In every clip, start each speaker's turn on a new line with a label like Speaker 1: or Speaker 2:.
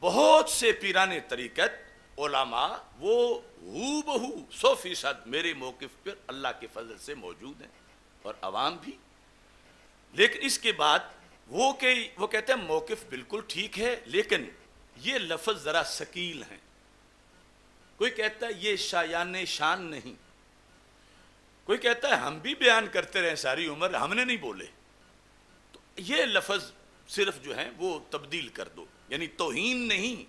Speaker 1: بہت سے پیران طریقت علماء وہ ہو بہو 100% میرے موقف پر اللہ کے فضل سے موجود ہیں اور عوام بھی. لیکن اس کے بعد وہ کہتے ہیں موقف بالکل ٹھیک ہے لیکن یہ لفظ ذرا ثقیل ہیں. کوئی کہتا ہے یہ شایان شان نہیں, کوئی کہتا ہے ہم بھی بیان کرتے رہے ساری عمر, ہم نے نہیں بولے. تو یہ لفظ صرف جو ہیں وہ تبدیل کر دو, یعنی توہین نہیں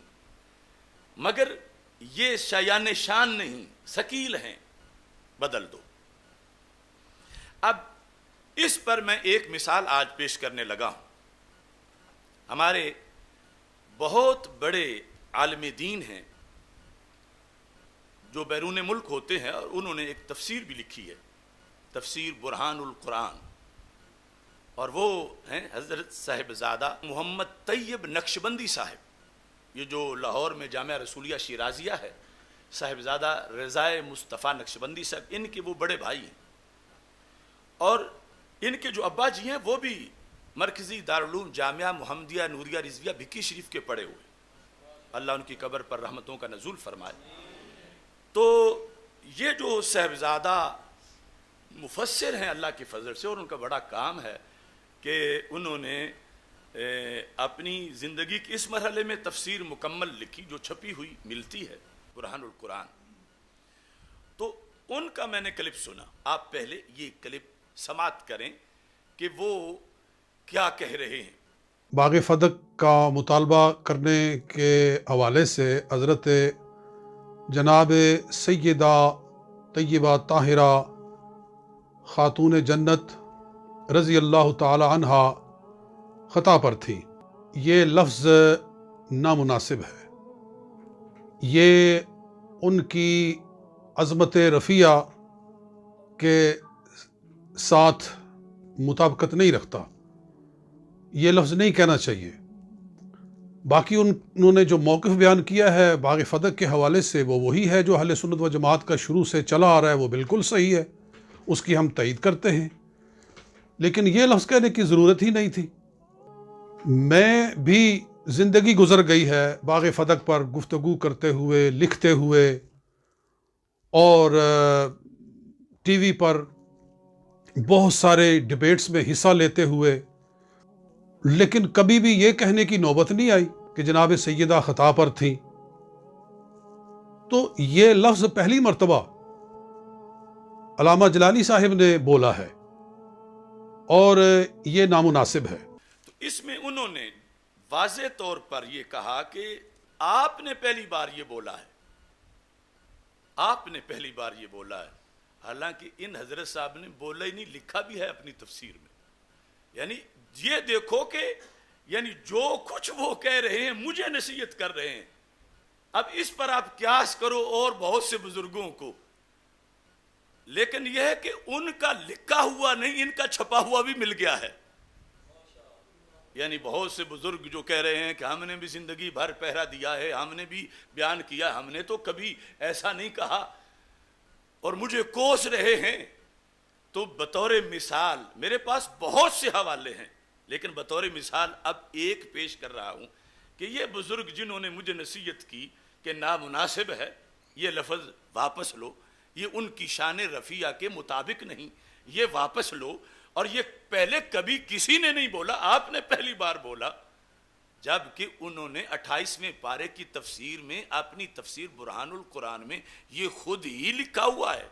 Speaker 1: مگر یہ شایان شان نہیں, ثقیل ہیں, بدل دو. اب اس پر میں ایک مثال آج پیش کرنے لگا ہوں. ہمارے بہت بڑے عالم دین ہیں جو بیرون ملک ہوتے ہیں اور انہوں نے ایک تفسیر بھی لکھی ہے, تفسیر برہان القرآن, اور وہ ہیں حضرت صاحبزادہ محمد طیب نقشبندی صاحب. یہ جو لاہور میں جامعہ رسولیہ شیرازیہ ہے, صاحبزادہ رضائے مصطفیٰ نقشبندی صاحب, ان کے وہ بڑے بھائی ہیں. اور ان کے جو ابا جی ہیں وہ بھی مرکزی دارالعلوم جامعہ محمدیہ نوریہ رضویہ بھکی شریف کے پڑھے ہوئے. اللہ ان کی قبر پر رحمتوں کا نزول فرمائے. تو یہ جو صاحبزادہ مفسر ہیں اللہ کے فضل سے, اور ان کا بڑا کام ہے کہ انہوں نے اپنی زندگی کے اس مرحلے میں تفسیر مکمل لکھی جو چھپی ہوئی ملتی ہے, برہان القرآن. تو ان کا میں نے کلپ سنا. آپ پہلے یہ کلپ سماعت کریں کہ وہ کیا کہہ رہے ہیں.
Speaker 2: باغ فدق کا مطالبہ کرنے کے حوالے سے حضرت جناب سیدہ طیبہ طاہرہ خاتون جنت رضی اللہ تعالی عنہا خطا پر تھی. یہ لفظ نامناسب ہے. یہ ان کی عظمت رفیع کے ساتھ مطابقت نہیں رکھتا. یہ لفظ نہیں کہنا چاہیے. باقی انہوں نے جو موقف بیان کیا ہے باغ فدق کے حوالے سے وہ وہی ہے جو اہل سنت و جماعت کا شروع سے چلا آ رہا ہے, وہ بالکل صحیح ہے, اس کی ہم تائید کرتے ہیں. لیکن یہ لفظ کہنے کی ضرورت ہی نہیں تھی. میں بھی زندگی گزر گئی ہے باغ فدق پر گفتگو کرتے ہوئے, لکھتے ہوئے, اور ٹی وی پر بہت سارے ڈیبیٹس میں حصہ لیتے ہوئے, لیکن کبھی بھی یہ کہنے کی نوبت نہیں آئی کہ جناب سیدہ خطا پر تھیں. تو یہ لفظ پہلی مرتبہ علامہ جلالی صاحب نے بولا ہے اور یہ نامناسب ہے.
Speaker 1: تو اس میں انہوں نے واضح طور پر یہ کہا کہ آپ نے پہلی بار یہ بولا ہے, آپ نے پہلی بار یہ بولا ہے. حالانکہ ان حضرت صاحب نے بولا ہی نہیں, لکھا بھی ہے اپنی تفسیر میں. یعنی یہ دیکھو کہ یعنی جو کچھ وہ کہہ رہے ہیں مجھے نصیحت کر رہے ہیں. اب اس پر آپ قیاس کرو اور بہت سے بزرگوں کو, لیکن یہ ہے کہ ان کا لکھا ہوا نہیں, ان کا چھپا ہوا بھی مل گیا ہے. یعنی بہت سے بزرگ جو کہہ رہے ہیں کہ ہم نے بھی زندگی بھر پہرا دیا ہے, ہم نے بھی بیان کیا, ہم نے تو کبھی ایسا نہیں کہا, اور مجھے کوس رہے ہیں. تو بطور مثال میرے پاس بہت سے حوالے ہیں, لیکن بطور مثال اب ایک پیش کر رہا ہوں کہ یہ بزرگ جنہوں نے مجھے نصیحت کی کہ نامناسب ہے, یہ لفظ واپس لو, یہ ان کی شان رفیع کے مطابق نہیں, یہ واپس لو. اور یہ پہلے کبھی کسی نے نہیں بولا, آپ نے پہلی بار بولا, جبکہ انہوں نے 28ویں پارے کی تفسیر میں اپنی تفسیر برہان القرآن میں یہ خود ہی لکھا ہوا ہے.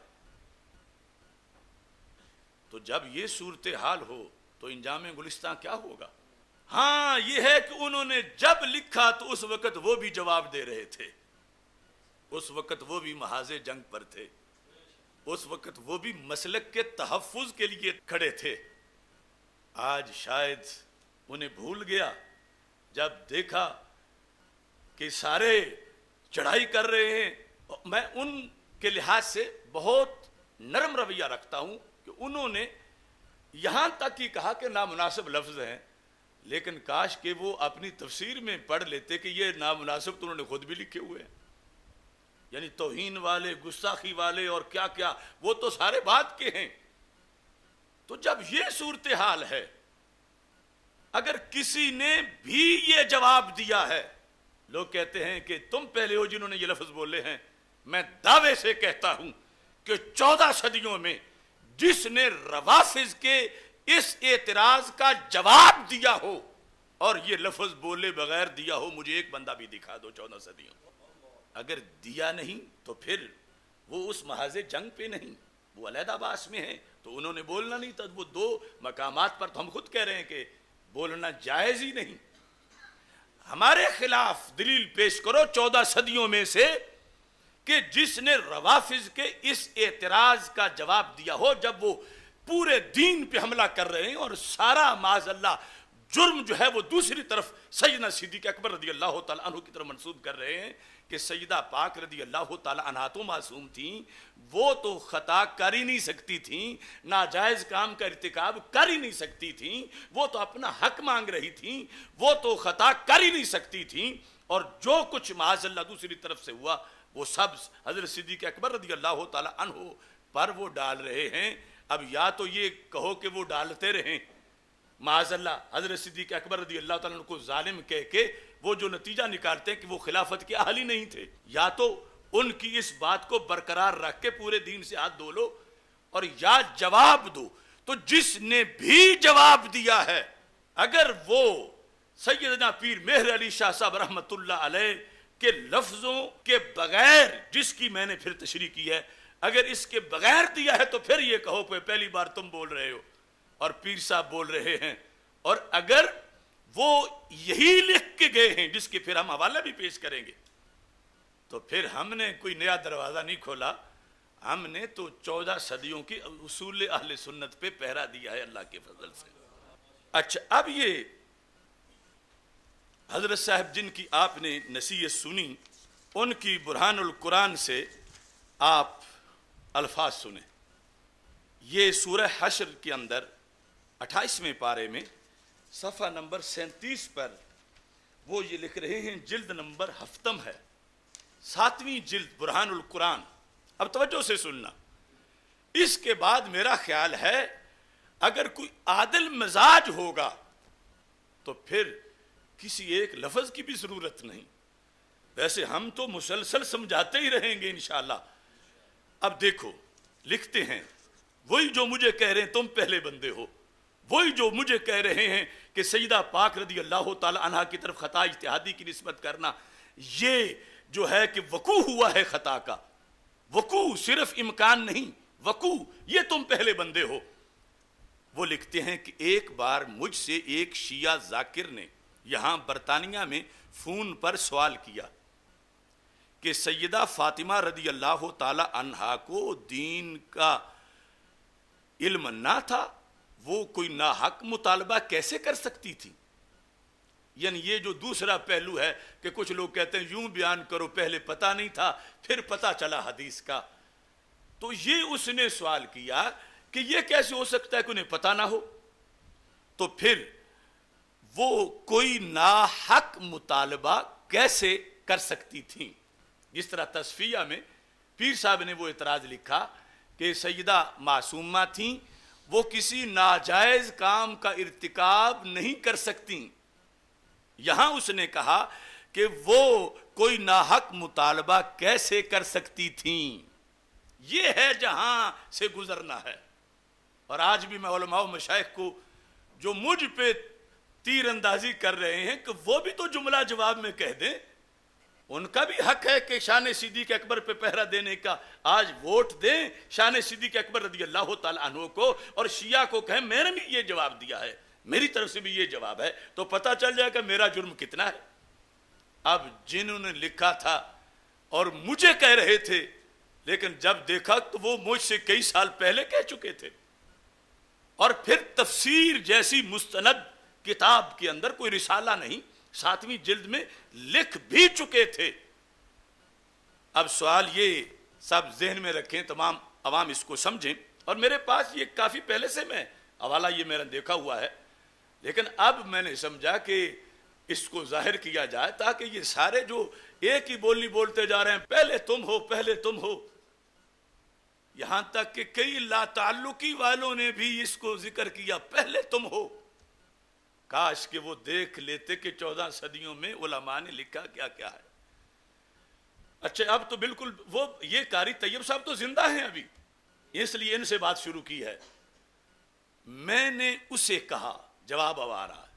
Speaker 1: تو جب یہ صورتحال ہو تو انجام گلستان کیا ہوگا؟ ہاں یہ ہے کہ انہوں نے جب لکھا تو اس وقت وہ بھی جواب دے رہے تھے, اس وقت وہ بھی محاذ جنگ پر تھے, اس وقت وہ بھی مسلک کے تحفظ کے لیے کھڑے تھے. آج شاید انہیں بھول گیا جب دیکھا کہ سارے چڑھائی کر رہے ہیں. میں ان کے لحاظ سے بہت نرم رویہ رکھتا ہوں کہ انہوں نے یہاں تک ہی کہا کہ نامناسب لفظ ہیں, لیکن کاش کہ وہ اپنی تفسیر میں پڑھ لیتے کہ یہ نامناسب تو انہوں نے خود بھی لکھے ہوئے ہیں. یعنی توہین والے, گستاخی والے اور کیا کیا, وہ تو سارے بات کے ہیں. تو جب یہ صورتحال ہے, اگر کسی نے بھی یہ جواب دیا ہے لوگ کہتے ہیں کہ تم پہلے ہو جنہوں نے یہ لفظ بولے ہیں. میں دعوے سے کہتا ہوں کہ 14 صدیوں میں جس نے روافض کے اس اعتراض کا جواب دیا ہو اور یہ لفظ بولے بغیر دیا ہو، مجھے ایک بندہ بھی دکھا دو 14 صدیوں. اگر دیا نہیں تو پھر وہ اس محاذ جنگ پہ نہیں، وہ علیحدہ باس میں ہے، تو انہوں نے بولنا نہیں تھا. وہ 2 مقامات پر تو ہم خود کہہ رہے ہیں کہ بولنا جائز ہی نہیں. ہمارے خلاف دلیل پیش کرو 14 صدیوں میں سے کہ جس نے روافض کے اس اعتراض کا جواب دیا ہو جب وہ پورے دین پہ حملہ کر رہے ہیں اور سارا معاذ اللہ جرم جو ہے وہ دوسری طرف سیدنا صدیق اکبر رضی اللہ تعالیٰ عنہ کی طرف منسوب کر رہے ہیں کہ سیدہ پاک رضی اللہ تعالیٰ عنہا تو معصوم تھیں، وہ تو خطا کر ہی نہیں سکتی تھیں، ناجائز کام کا ارتکاب کر ہی نہیں سکتی تھیں، وہ تو اپنا حق مانگ رہی تھیں، وہ تو خطا کر ہی نہیں سکتی تھیں، اور جو کچھ معاذ اللہ دوسری طرف سے ہوا وہ سب حضرت صدیق اکبر رضی اللہ تعالیٰ عنہ پر وہ ڈال رہے ہیں. اب یا تو یہ کہو کہ وہ ڈالتے رہیں معاذ اللہ حضرت صدیق اکبر رضی اللہ تعالیٰ عنہ کو ظالم کہہ کے وہ جو نتیجہ نکالتے ہیں کہ وہ خلافت کے اہل ہی نہیں تھے، یا تو ان کی اس بات کو برقرار رکھ کے پورے دین سے ہاتھ دھو لو، اور یا جواب دو. تو جس نے بھی جواب دیا ہے، اگر وہ سیدنا پیر مہر علی شاہ صاحب رحمت اللہ علیہ کے لفظوں کے بغیر، جس کی میں نے پھر تشریح کی ہے، اگر اس کے بغیر دیا ہے تو پھر یہ کہو کہ پہلی بار تم بول رہے ہو اور پیر صاحب بول رہے ہیں. اور اگر وہ یہی لکھ کے گئے ہیں جس کے پھر ہم حوالہ بھی پیش کریں گے، تو پھر ہم نے کوئی نیا دروازہ نہیں کھولا، ہم نے تو 14 صدیوں کی اصول اہل سنت پہ پہرا دیا ہے اللہ کے فضل سے. اچھا، اب یہ حضرت صاحب جن کی آپ نے نصیحت سنی، ان کی برہان القرآن سے آپ الفاظ سنیں. یہ سورہ حشر کے اندر 28ویں پارے میں صفحہ نمبر 37 پر وہ یہ لکھ رہے ہیں، جلد نمبر 7 ہے، 7ویں جلد برہان القرآن. اب توجہ سے سننا. اس کے بعد میرا خیال ہے اگر کوئی عادل مزاج ہوگا تو پھر کسی ایک لفظ کی بھی ضرورت نہیں. ویسے ہم تو مسلسل سمجھاتے ہی رہیں گے انشاءاللہ. اب دیکھو لکھتے ہیں، وہی جو مجھے کہہ رہے ہیں تم پہلے بندے ہو، وہی جو مجھے کہہ رہے ہیں کہ سیدہ پاک رضی اللہ تعالی عنہا کی طرف خطا اجتہادی کی نسبت کرنا یہ جو ہے کہ وقوع ہوا ہے خطا کا، وقوع صرف امکان نہیں، وقوع، یہ تم پہلے بندے ہو. وہ لکھتے ہیں کہ ایک بار مجھ سے ایک شیعہ ذاکر نے یہاں برطانیہ میں فون پر سوال کیا کہ سیدہ فاطمہ رضی اللہ تعالی عنہا کو دین کا علم نہ تھا، وہ کوئی ناحق مطالبہ کیسے کر سکتی تھی. یعنی یہ جو دوسرا پہلو ہے کہ کچھ لوگ کہتے ہیں یوں بیان کرو، پہلے پتہ نہیں تھا پھر پتہ چلا حدیث کا. تو یہ اس نے سوال کیا کہ یہ کیسے ہو سکتا ہے کہ انہیں پتہ نہ ہو. تو پھر وہ کوئی ناحق مطالبہ کیسے کر سکتی تھیں. جس طرح تصفیہ میں پیر صاحب نے وہ اعتراض لکھا کہ سیدہ معصومہ تھیں، وہ کسی ناجائز کام کا ارتکاب نہیں کر سکتی. یہاں اس نے کہا کہ وہ کوئی ناحق مطالبہ کیسے کر سکتی تھیں. یہ ہے جہاں سے گزرنا ہے. اور آج بھی میں علماء و مشائخ کو جو مجھ پہ تیر اندازی کر رہے ہیں کہ وہ بھی تو جملہ جواب میں کہہ دیں، ان کا بھی حق ہے کہ شان صدیق اکبر پہ پہرا دینے کا. آج ووٹ دیں شان صدیق اکبر رضی اللہ تعالی عنہ کو، اور شیعہ کو کہیں میں نے بھی یہ جواب دیا ہے، میری طرف سے بھی یہ جواب ہے، تو پتہ چل جائے کہ میرا جرم کتنا ہے. اب جنہوں نے لکھا تھا اور مجھے کہہ رہے تھے، لیکن جب دیکھا تو وہ مجھ سے کئی سال پہلے کہہ چکے تھے، اور پھر تفسیر جیسی مستند کتاب کے اندر کوئی رسالہ نہیں، 7ویں جلد میں لکھ بھی چکے تھے. اب سوال یہ سب ذہن میں رکھیں، تمام عوام اس کو سمجھیں. اور میرے پاس یہ کافی پہلے سے میں حوالہ یہ میرا دیکھا ہوا ہے، لیکن اب میں نے سمجھا کہ اس کو ظاہر کیا جائے تاکہ یہ سارے جو ایک ہی بولی بولتے جا رہے ہیں، پہلے تم ہو پہلے تم ہو، یہاں تک کہ کئی لا تعلقی والوں نے بھی اس کو ذکر کیا، پہلے تم ہو. کاش کہ وہ دیکھ لیتے کہ 14 صدیوں میں علماء نے لکھا کیا کیا ہے. اچھا اب تو بالکل وہ یہ قاری طیب صاحب تو زندہ ہیں ابھی، اس لیے ان سے بات شروع کی ہے. میں نے اسے کہا، جواب اب آ رہا ہے.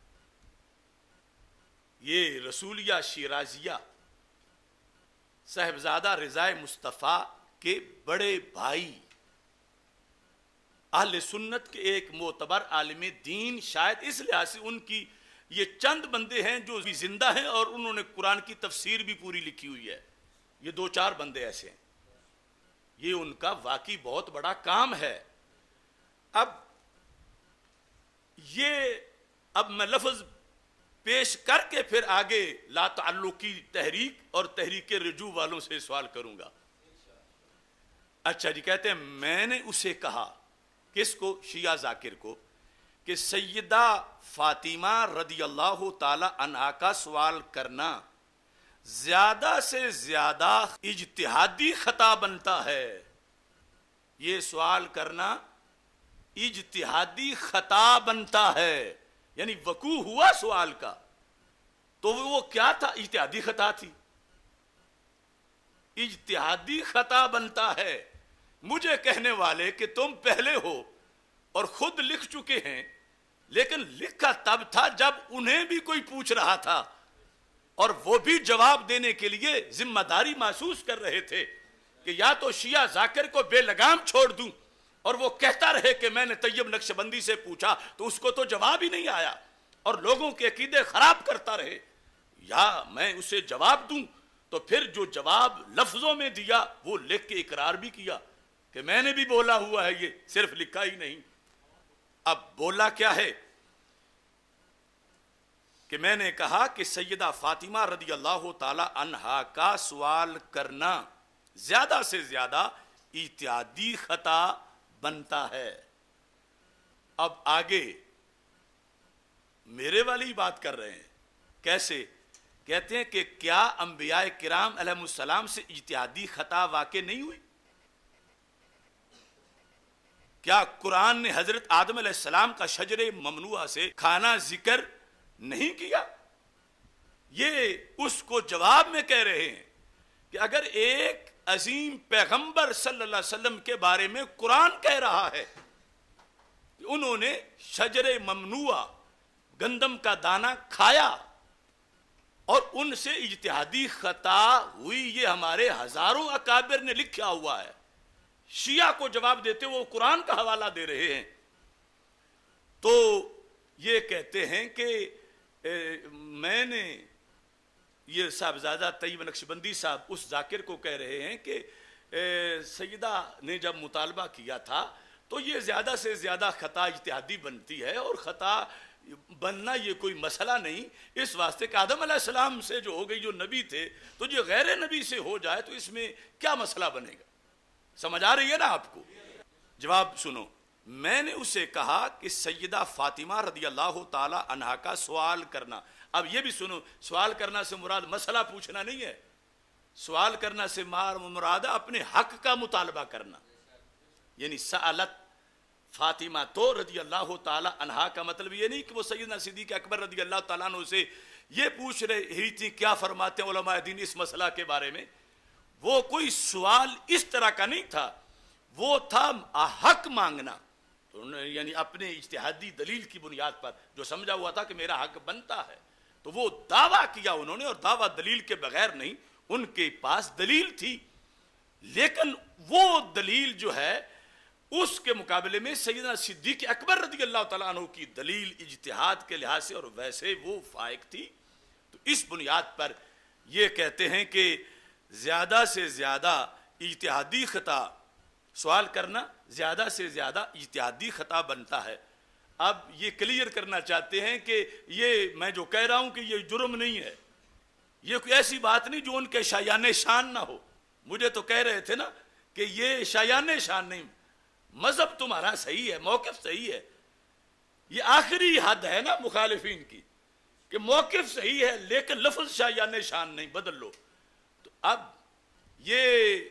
Speaker 1: یہ رسولیہ شیرازیہ صاحبزادہ رضا مصطفیٰ کے بڑے بھائی، اہل سنت کے ایک معتبر عالم دین، شاید اس لحاظ سے ان کی یہ چند بندے ہیں جو بھی زندہ ہیں اور انہوں نے قرآن کی تفسیر بھی پوری لکھی ہوئی ہے. یہ 2-4 بندے ایسے ہیں. یہ ان کا واقعی بہت بڑا کام ہے. اب میں لفظ پیش کر کے پھر آگے لا تعلقی تحریک اور تحریک رجوع والوں سے سوال کروں گا. اچھا جی، کہتے ہیں میں نے اسے کہا، کس کو؟ شیعہ ذاکر کو، کہ سیدہ فاطمہ رضی اللہ تعالی عنہا کا سوال کرنا زیادہ سے زیادہ اجتہادی خطا بنتا ہے. یہ سوال کرنا اجتہادی خطا بنتا ہے، یعنی وقوع ہوا سوال کا تو وہ کیا تھا؟ اجتہادی خطا تھی. اجتہادی خطا بنتا ہے. مجھے کہنے والے کہ تم پہلے ہو اور خود لکھ چکے ہیں، لیکن لکھا تب تھا جب انہیں بھی کوئی پوچھ رہا تھا اور وہ بھی جواب دینے کے لیے ذمہ داری محسوس کر رہے تھے کہ یا تو شیعہ ذاکر کو بے لگام چھوڑ دوں اور وہ کہتا رہے کہ میں نے طیب نقشبندی سے پوچھا تو اس کو تو جواب ہی نہیں آیا اور لوگوں کے عقیدے خراب کرتا رہے، یا میں اسے جواب دوں تو پھر جو جواب لفظوں میں دیا وہ لکھ کے اقرار بھی کیا کہ میں نے بھی بولا ہوا ہے، یہ صرف لکھا ہی نہیں. اب بولا کیا ہے کہ میں نے کہا کہ سیدہ فاطمہ رضی اللہ تعالی عنہا کا سوال کرنا زیادہ سے زیادہ اجتہادی خطا بنتا ہے. اب آگے میرے والی بات کر رہے ہیں. کیسے؟ کہتے ہیں کہ کیا انبیاء کرام علیہ السلام سے اجتہادی خطا واقع نہیں ہوئی؟ کیا قرآن نے حضرت آدم علیہ السلام کا شجر ممنوعہ سے کھانا ذکر نہیں کیا؟ یہ اس کو جواب میں کہہ رہے ہیں کہ اگر ایک عظیم پیغمبر صلی اللہ علیہ وسلم کے بارے میں قرآن کہہ رہا ہے کہ انہوں نے شجر ممنوعہ گندم کا دانہ کھایا اور ان سے اجتہادی خطا ہوئی، یہ ہمارے ہزاروں اکابر نے لکھا ہوا ہے. شیعہ کو جواب دیتے وہ قرآن کا حوالہ دے رہے ہیں. تو یہ کہتے ہیں کہ میں نے یہ صاحبزادہ طیب نقشبندی صاحب اس ذاکر کو کہہ رہے ہیں کہ سیدہ نے جب مطالبہ کیا تھا تو یہ زیادہ سے زیادہ خطا اجتہادی بنتی ہے اور خطا بننا یہ کوئی مسئلہ نہیں. اس واسطے کہ آدم علیہ السلام سے جو ہو گئی، جو نبی تھے، تو جو غیر نبی سے ہو جائے تو اس میں کیا مسئلہ بنے گا؟ سمجھ آ رہی ہے نا آپ کو؟ جواب سنو. میں نے اسے کہا کہ سیدہ فاطمہ رضی اللہ تعالی عنہا کا سوال کرنا. اب یہ بھی سنو، سوال کرنا سے مراد مسئلہ پوچھنا نہیں ہے. سوال کرنا سے مراد اپنے حق کا مطالبہ کرنا. یعنی سألت فاطمہ تو رضی اللہ تعالی عنہا کا مطلب یہ نہیں کہ وہ سیدنا صدیق اکبر رضی اللہ تعالیٰ عنہ سے یہ پوچھ رہی تھی کیا فرماتے ہیں علماء دین اس مسئلہ کے بارے میں. وہ کوئی سوال اس طرح کا نہیں تھا، وہ تھا حق مانگنا. یعنی اپنے اجتہادی دلیل کی بنیاد پر جو سمجھا ہوا تھا کہ میرا حق بنتا ہے تو وہ دعویٰ کیا انہوں نے، اور دعویٰ دلیل کے بغیر نہیں، ان کے پاس دلیل تھی. لیکن وہ دلیل جو ہے اس کے مقابلے میں سیدنا صدیق اکبر رضی اللہ تعالیٰ عنہ کی دلیل اجتہاد کے لحاظ سے اور ویسے وہ فائق تھی. تو اس بنیاد پر یہ کہتے ہیں کہ زیادہ سے زیادہ اجتہادی خطا، سوال کرنا زیادہ سے زیادہ اجتہادی خطا بنتا ہے. اب یہ کلیئر کرنا چاہتے ہیں کہ یہ میں جو کہہ رہا ہوں کہ یہ جرم نہیں ہے، یہ کوئی ایسی بات نہیں جو ان کے شایان شان نہ ہو. مجھے تو کہہ رہے تھے نا کہ یہ شایان شان نہیں، مذہب تمہارا صحیح ہے، موقف صحیح ہے. یہ آخری حد ہے نا مخالفین کی کہ موقف صحیح ہے لیکن لفظ شایان شان نہیں، بدل لو. تو اب یہ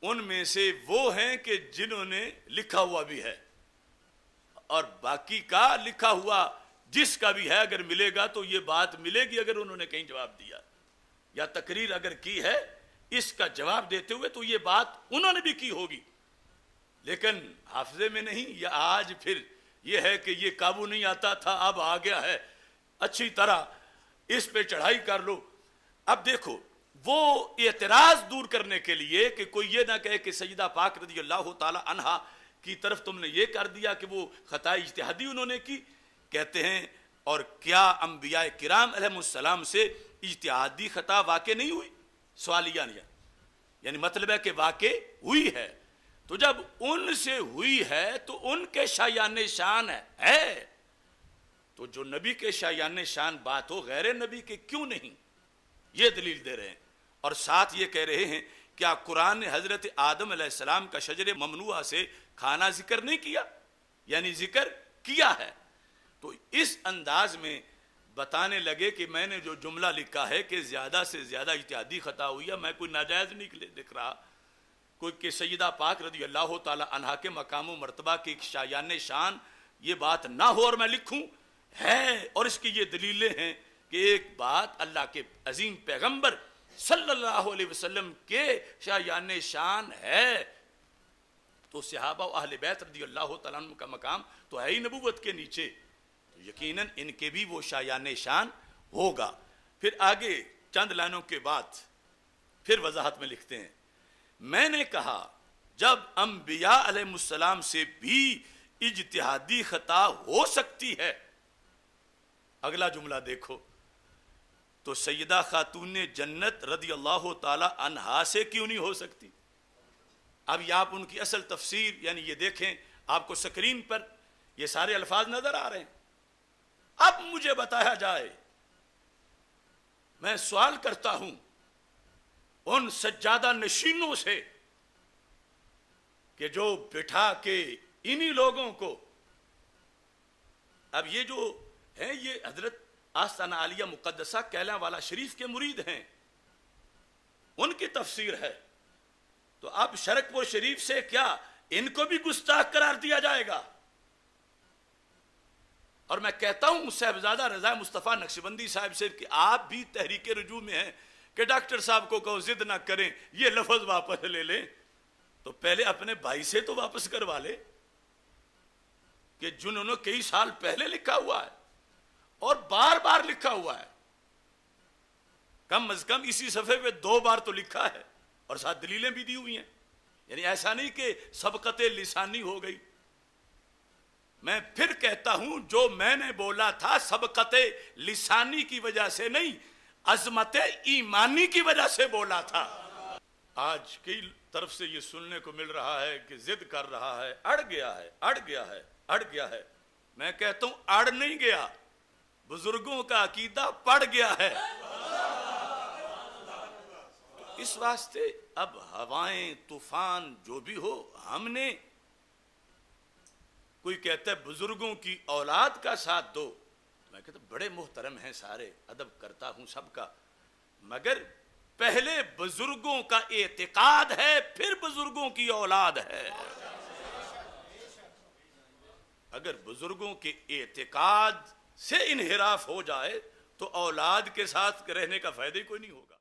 Speaker 1: ان میں سے وہ ہیں کہ جنہوں نے لکھا ہوا بھی ہے اور باقی کا لکھا ہوا جس کا بھی ہے اگر ملے گا تو یہ بات ملے گی اگر انہوں نے کہیں جواب دیا یا تقریر اگر کی ہے اس کا جواب دیتے ہوئے تو یہ بات انہوں نے بھی کی ہوگی، لیکن حافظے میں نہیں، یا آج پھر یہ ہے کہ یہ قابو نہیں آتا تھا اب آ گیا ہے، اچھی طرح اس پہ چڑھائی کر لو۔ اب دیکھو وہ اعتراض دور کرنے کے لیے کہ کوئی یہ نہ کہے کہ سیدہ پاک رضی اللہ تعالی عنہا کی طرف تم نے یہ کر دیا کہ وہ خطا اجتہادی انہوں نے کی، کہتے ہیں اور کیا انبیاء کرام علیہ السلام سے اجتہادی خطا واقع نہیں ہوئی؟ سوالیہ نہیں، یعنی مطلب ہے کہ واقع ہوئی ہے، تو جب ان سے ہوئی ہے تو ان کے شایان شان ہے، تو جو نبی کے شایان شان بات ہو غیر نبی کے کیوں نہیں؟ یہ دلیل دے رہے ہیں، اور ساتھ یہ کہہ رہے ہیں کیا قرآن نے حضرت آدم علیہ السلام کا شجر ممنوعہ سے کھانا ذکر نہیں کیا؟ یعنی ذکر کیا ہے۔ تو اس انداز میں بتانے لگے کہ میں نے جو جملہ لکھا ہے کہ زیادہ سے زیادہ اجتہادی خطا ہوئی ہے، میں کوئی ناجائز نہیں لکھ رہا، کوئی کہ سیدہ پاک رضی اللہ تعالی عنہا کے مقام و مرتبہ کی شایان شان یہ بات نہ ہو اور میں لکھوں ہے، اور اس کی یہ دلیلیں ہیں کہ ایک بات اللہ کے عظیم پیغمبر صلی اللہ علیہ وسلم کے شایان شان ہے، تو صحابہ و اہل بیت رضی اللہ تعالیٰ عنہ کا مقام تو ہے ہی نبوت کے نیچے، یقیناً ان کے بھی وہ شایان شان ہوگا۔ پھر آگے چند لائنوں کے بعد پھر وضاحت میں لکھتے ہیں، میں نے کہا جب انبیاء علیہ السلام سے بھی اجتہادی خطا ہو سکتی ہے، اگلا جملہ دیکھو، تو سیدہ خاتون جنت رضی اللہ تعالی عنہا سے کیوں نہیں ہو سکتی؟ اب یہ آپ ان کی اصل تفسیر یعنی یہ دیکھیں، آپ کو سکرین پر یہ سارے الفاظ نظر آ رہے ہیں۔ اب مجھے بتایا جائے، میں سوال کرتا ہوں ان سجادہ نشینوں سے کہ جو بٹھا کے انہی لوگوں کو، اب یہ جو ہیں یہ حضرت آستانہ عالیہ مقدسہ کیلا والا شریف کے مرید ہیں، ان کی تفسیر ہے، تو اب شرک پور شریف سے کیا ان کو بھی گستاخ قرار دیا جائے گا؟ اور میں کہتا ہوں صاحبزادہ رضا مصطفیٰ نقشبندی صاحب سے کہ آپ بھی تحریک رجوع میں ہیں کہ ڈاکٹر صاحب کو کہو ضد نہ کریں، یہ لفظ واپس لے لیں، تو پہلے اپنے بھائی سے تو واپس کروا لے کہ جنہوں نے کئی سال پہلے لکھا ہوا ہے اور بار بار لکھا ہوا ہے، کم از کم اسی صفحے پہ 2 بار تو لکھا ہے اور ساتھ دلیلیں بھی دی ہوئی ہیں، یعنی ایسا نہیں کہ سبقت لسانی ہو گئی۔ میں پھر کہتا ہوں جو میں نے بولا تھا سبقت لسانی کی وجہ سے نہیں، عظمت ایمانی کی وجہ سے بولا تھا۔ آج کئی طرف سے یہ سننے کو مل رہا ہے کہ ضد کر رہا ہے، اڑ گیا ہے، اڑ گیا ہے، اڑ گیا ہے۔ میں کہتا ہوں اڑ نہیں گیا، بزرگوں کا عقیدہ پڑ گیا ہے۔ اس واسطے اب ہوائیں طوفان جو بھی ہو، ہم نے کوئی کہتا ہے بزرگوں کی اولاد کا ساتھ دو، میں کہتا ہوں بڑے محترم ہیں سارے، ادب کرتا ہوں سب کا، مگر پہلے بزرگوں کا اعتقاد ہے پھر بزرگوں کی اولاد ہے۔ اگر بزرگوں کے اعتقاد سے انحراف ہو جائے تو اولاد کے ساتھ رہنے کا فائدہ ہی کوئی نہیں ہوگا۔